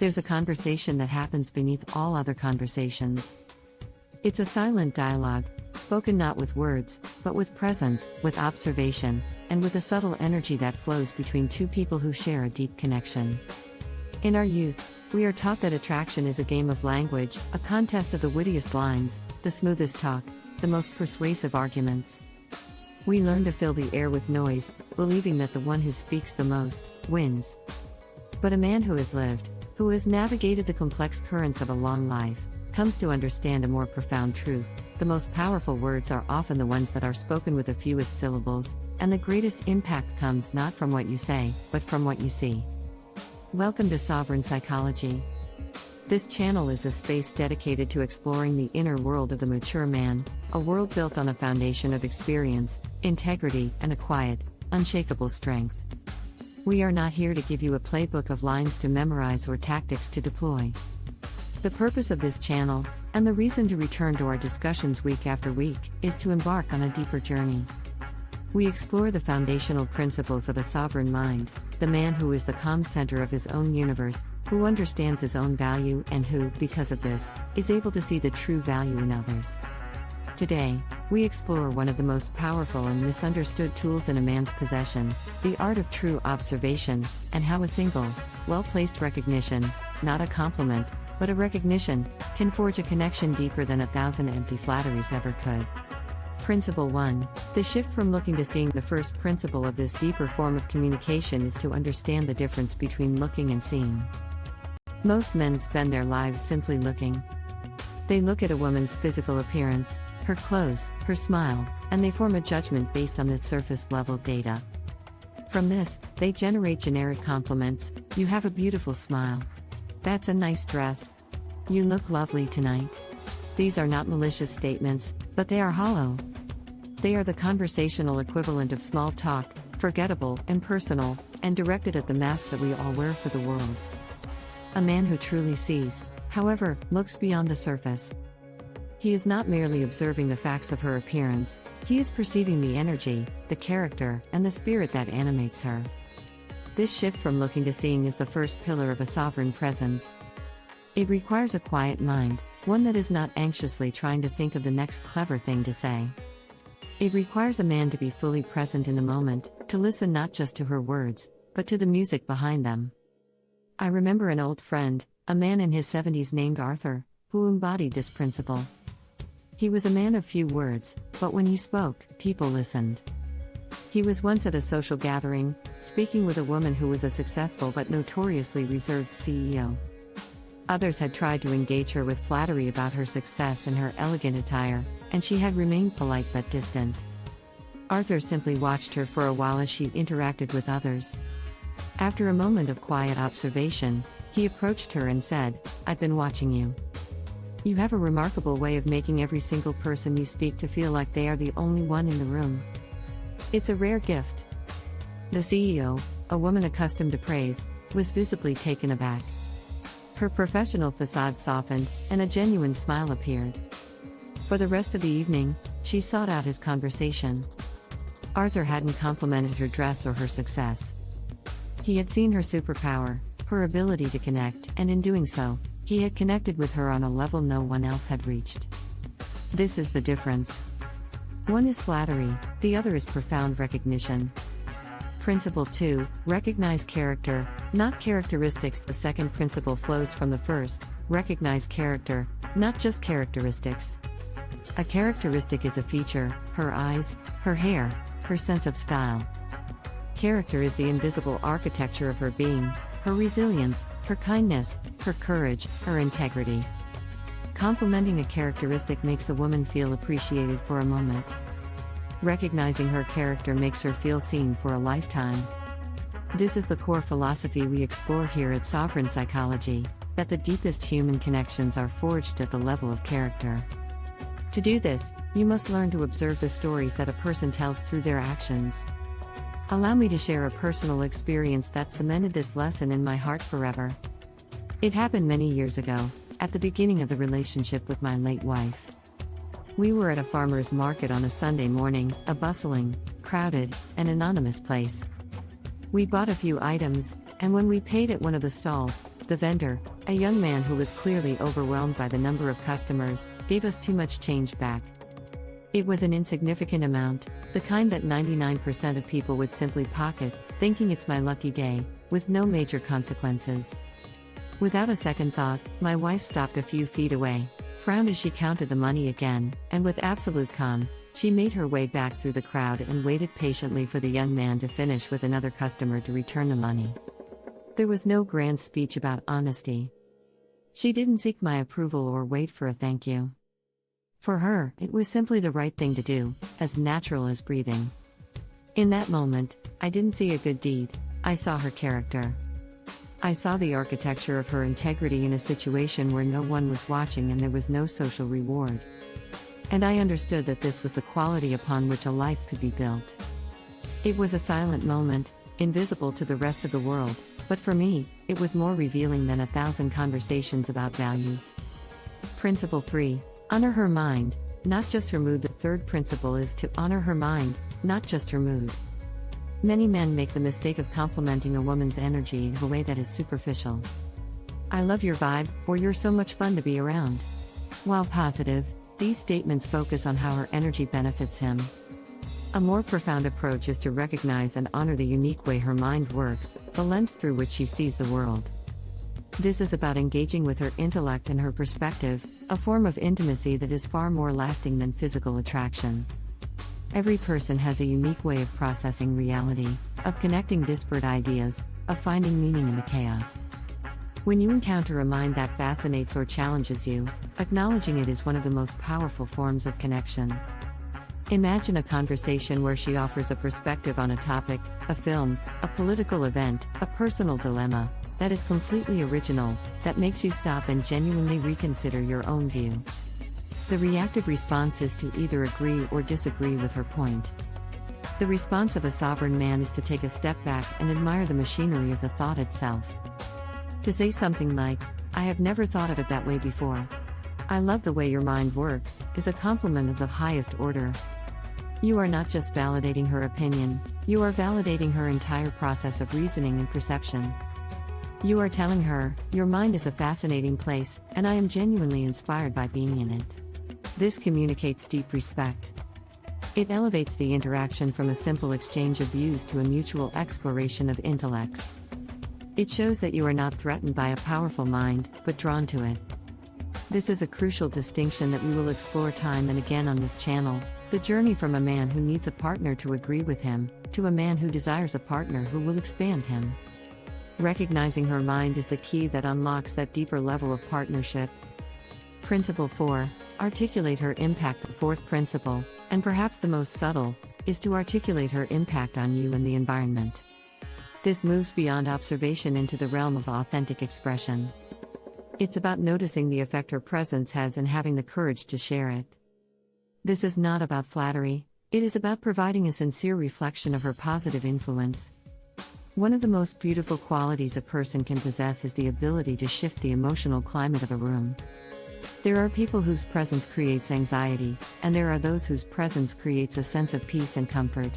There's a conversation that happens beneath all other conversations. It's a silent dialogue, spoken not with words, but with presence, with observation, and with a subtle energy that flows between two people who share a deep connection. In our youth, we are taught that attraction is a game of language, a contest of the wittiest lines, the smoothest talk, the most persuasive arguments. We learn to fill the air with noise, believing that the one who speaks the most wins. But a man who has lived, who has navigated the complex currents of a long life, comes to understand a more profound truth. The most powerful words are often the ones that are spoken with the fewest syllables, and the greatest impact comes not from what you say, but from what you see. Welcome to Sovereign Psychology. This channel is a space dedicated to exploring the inner world of the mature man, a world built on a foundation of experience, integrity, and a quiet, unshakable strength. We are not here to give you a playbook of lines to memorize or tactics to deploy. The purpose of this channel, and the reason to return to our discussions week after week, is to embark on a deeper journey. We explore the foundational principles of a sovereign mind, the man who is the calm center of his own universe, who understands his own value and who, because of this, is able to see the true value in others. Today, we explore one of the most powerful and misunderstood tools in a man's possession, the art of true observation, and how a single, well-placed recognition, not a compliment, but a recognition, can forge a connection deeper than 1,000 empty flatteries ever could. Principle 1. The shift from looking to seeing. The first principle of this deeper form of communication is to understand the difference between looking and seeing. Most men spend their lives simply looking. They look at a woman's physical appearance, her clothes, her smile, and they form a judgment based on this surface-level data. From this, they generate generic compliments. You have a beautiful smile. That's a nice dress. You look lovely tonight. These are not malicious statements, but they are hollow. They are the conversational equivalent of small talk, forgettable, impersonal, and directed at the mask that we all wear for the world. A man who truly sees, however, looks beyond the surface. He is not merely observing the facts of her appearance, he is perceiving the energy, the character, and the spirit that animates her. This shift from looking to seeing is the first pillar of a sovereign presence. It requires a quiet mind, one that is not anxiously trying to think of the next clever thing to say. It requires a man to be fully present in the moment, to listen not just to her words, but to the music behind them. I remember an old friend, a man in his 70s named Arthur, who embodied this principle. He was a man of few words, but when he spoke, people listened. He was once at a social gathering, speaking with a woman who was a successful but notoriously reserved CEO. Others had tried to engage her with flattery about her success and her elegant attire, and she had remained polite but distant. Arthur simply watched her for a while as she interacted with others. After a moment of quiet observation, he approached her and said, "I've been watching you. You have a remarkable way of making every single person you speak to feel like they are the only one in the room. It's a rare gift." The CEO, a woman accustomed to praise, was visibly taken aback. Her professional facade softened, and a genuine smile appeared. For the rest of the evening, she sought out his conversation. Arthur hadn't complimented her dress or her success. He had seen her superpower, her ability to connect, and in doing so, he had connected with her on a level no one else had reached. This is the difference. One is flattery, the other is profound recognition. Principle 2. Recognize character, not characteristics. The second principle flows from the first. Recognize character, not just characteristics. A characteristic is a feature, her eyes, her hair, her sense of style. Character is the invisible architecture of her being, her resilience, her kindness, her courage, her integrity. Complimenting a characteristic makes a woman feel appreciated for a moment. Recognizing her character makes her feel seen for a lifetime. This is the core philosophy we explore here at Sovereign Psychology, that the deepest human connections are forged at the level of character. To do this, you must learn to observe the stories that a person tells through their actions. Allow me to share a personal experience that cemented this lesson in my heart forever. It happened many years ago, at the beginning of the relationship with my late wife. We were at a farmer's market on a Sunday morning, a bustling, crowded, and anonymous place. We bought a few items, and when we paid at one of the stalls, The vendor, a young man who was clearly overwhelmed by the number of customers, gave us too much change back. It was an insignificant amount, the kind that 99% of people would simply pocket, thinking it's my lucky day, with no major consequences. Without a second thought, my wife stopped a few feet away, frowned as she counted the money again, and with absolute calm, she made her way back through the crowd and waited patiently for the young man to finish with another customer to return the money. There was no grand speech about honesty. She didn't seek my approval or wait for a thank you. For her, it was simply the right thing to do, as natural as breathing. In that moment, I didn't see a good deed, I saw her character. I saw the architecture of her integrity in a situation where no one was watching and there was no social reward. And I understood that this was the quality upon which a life could be built. It was a silent moment, invisible to the rest of the world, but for me, it was more revealing than 1,000 conversations about values. Principle 3. Honor her mind, not just her mood. The third principle is to honor her mind, not just her mood. Many men make the mistake of complimenting a woman's energy in a way that is superficial. "I love your vibe," or "you're so much fun to be around." While positive, these statements focus on how her energy benefits him. A more profound approach is to recognize and honor the unique way her mind works, the lens through which she sees the world. This is about engaging with her intellect and her perspective, a form of intimacy that is far more lasting than physical attraction. Every person has a unique way of processing reality, of connecting disparate ideas, of finding meaning in the chaos. When you encounter a mind that fascinates or challenges you, acknowledging it is one of the most powerful forms of connection. Imagine a conversation where she offers a perspective on a topic, a film, a political event, a personal dilemma, that is completely original, that makes you stop and genuinely reconsider your own view. The reactive response is to either agree or disagree with her point. The response of a sovereign man is to take a step back and admire the machinery of the thought itself. To say something like, "I have never thought of it that way before. I love the way your mind works," is a compliment of the highest order. You are not just validating her opinion, you are validating her entire process of reasoning and perception. You are telling her, "Your mind is a fascinating place, and I am genuinely inspired by being in it." This communicates deep respect. It elevates the interaction from a simple exchange of views to a mutual exploration of intellects. It shows that you are not threatened by a powerful mind, but drawn to it. This is a crucial distinction that we will explore time and again on this channel, the journey from a man who needs a partner to agree with him, to a man who desires a partner who will expand him. Recognizing her mind is the key that unlocks that deeper level of partnership. Principle 4. Articulate her impact. The fourth principle, and perhaps the most subtle, is to articulate her impact on you and the environment. This moves beyond observation into the realm of authentic expression. It's about noticing the effect her presence has and having the courage to share it. This is not about flattery, it is about providing a sincere reflection of her positive influence. One of the most beautiful qualities a person can possess is the ability to shift the emotional climate of a room. There are people whose presence creates anxiety, and there are those whose presence creates a sense of peace and comfort.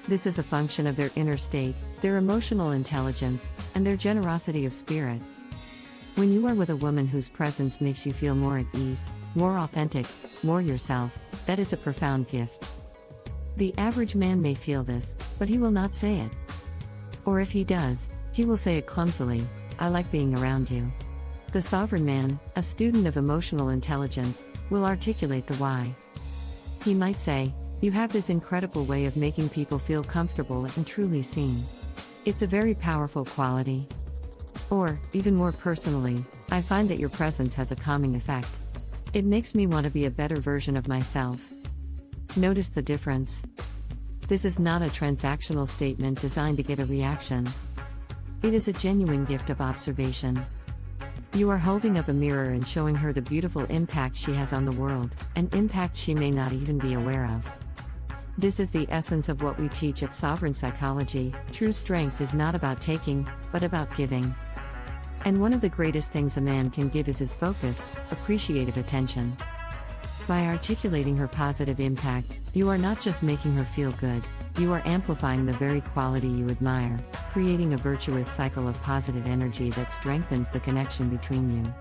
This is a function of their inner state, their emotional intelligence, and their generosity of spirit. When you are with a woman whose presence makes you feel more at ease, more authentic, more yourself, that is a profound gift. The average man may feel this, but he will not say it. Or if he does, he will say it clumsily, "I like being around you." The sovereign man, a student of emotional intelligence, will articulate the why. He might say, "You have this incredible way of making people feel comfortable and truly seen. It's a very powerful quality." Or, even more personally, "I find that your presence has a calming effect. It makes me want to be a better version of myself." Notice the difference. This is not a transactional statement designed to get a reaction. It is a genuine gift of observation. You are holding up a mirror and showing her the beautiful impact she has on the world, an impact she may not even be aware of. This is the essence of what we teach at Sovereign Psychology. True strength is not about taking, but about giving. And one of the greatest things a man can give is his focused, appreciative attention. By articulating her positive impact, you are not just making her feel good, you are amplifying the very quality you admire, creating a virtuous cycle of positive energy that strengthens the connection between you.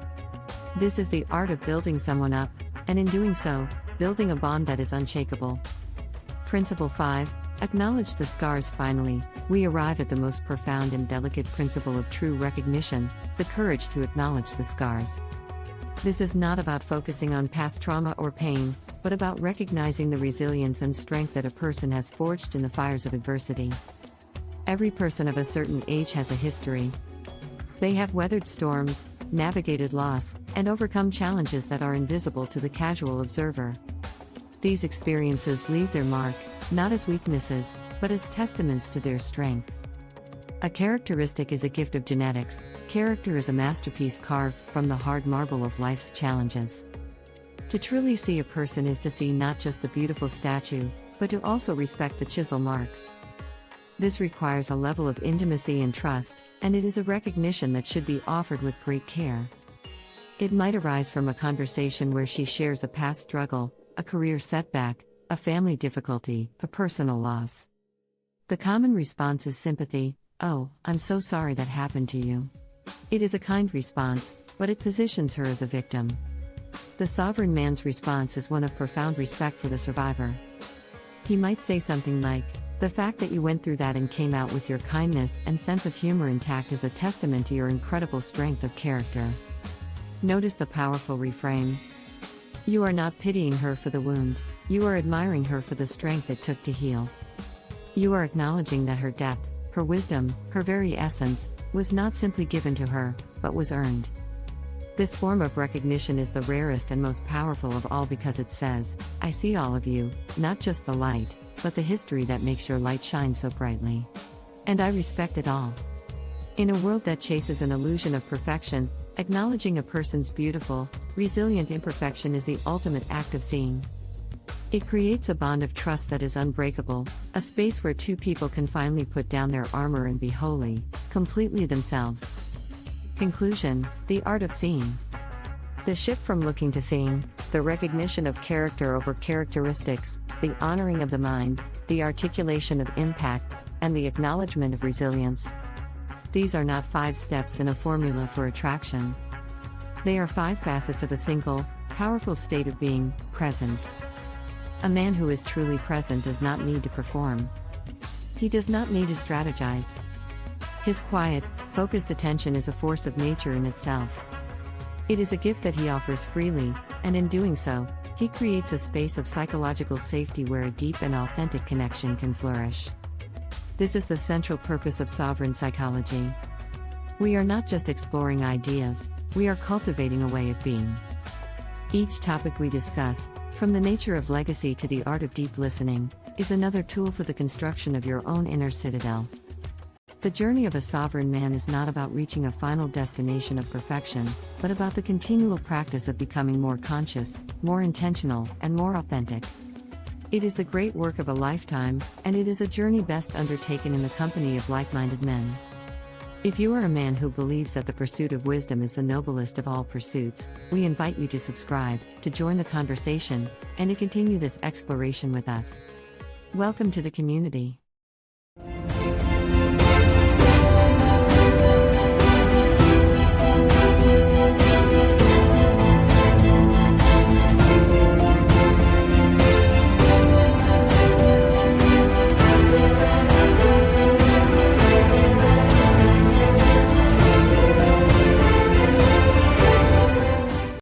This is the art of building someone up, and in doing so, building a bond that is unshakable. Principle 5. Acknowledge the scars. Finally, we arrive at the most profound and delicate principle of true recognition, the courage to acknowledge the scars. This is not about focusing on past trauma or pain, but about recognizing the resilience and strength that a person has forged in the fires of adversity. Every person of a certain age has a history. They have weathered storms, navigated loss, and overcome challenges that are invisible to the casual observer. These experiences leave their mark, not as weaknesses, but as testaments to their strength. A characteristic is a gift of genetics. Character is a masterpiece carved from the hard marble of life's challenges. To truly see a person is to see not just the beautiful statue, but to also respect the chisel marks. This requires a level of intimacy and trust, and it is a recognition that should be offered with great care. It might arise from a conversation where she shares a past struggle, a career setback, a family difficulty, a personal loss. The common response is sympathy. "Oh, I'm so sorry that happened to you." It is a kind response, but it positions her as a victim. The sovereign man's response is one of profound respect for the survivor. He might say something like, "The fact that you went through that and came out with your kindness and sense of humor intact is a testament to your incredible strength of character." Notice the powerful reframe. You are not pitying her for the wound, you are admiring her for the strength it took to heal. You are acknowledging that her depth, her wisdom, her very essence, was not simply given to her, but was earned. This form of recognition is the rarest and most powerful of all because it says, "I see all of you, not just the light, but the history that makes your light shine so brightly. And I respect it all." In a world that chases an illusion of perfection, acknowledging a person's beautiful, resilient imperfection is the ultimate act of seeing. It creates a bond of trust that is unbreakable, a space where two people can finally put down their armor and be wholly, completely themselves. Conclusion: the art of seeing. The shift from looking to seeing, the recognition of character over characteristics, the honoring of the mind, the articulation of impact, and the acknowledgement of resilience. These are not 5 steps in a formula for attraction. They are 5 facets of a single, powerful state of being: presence. A man who is truly present does not need to perform. He does not need to strategize. His quiet, focused attention is a force of nature in itself. It is a gift that he offers freely, and in doing so, he creates a space of psychological safety where a deep and authentic connection can flourish. This is the central purpose of sovereign psychology. We are not just exploring ideas, we are cultivating a way of being. Each topic we discuss, from the nature of legacy to the art of deep listening, is another tool for the construction of your own inner citadel. The journey of a sovereign man is not about reaching a final destination of perfection, but about the continual practice of becoming more conscious, more intentional, and more authentic. It is the great work of a lifetime, and it is a journey best undertaken in the company of like-minded men. If you are a man who believes that the pursuit of wisdom is the noblest of all pursuits, we invite you to subscribe, to join the conversation, and to continue this exploration with us. Welcome to the community.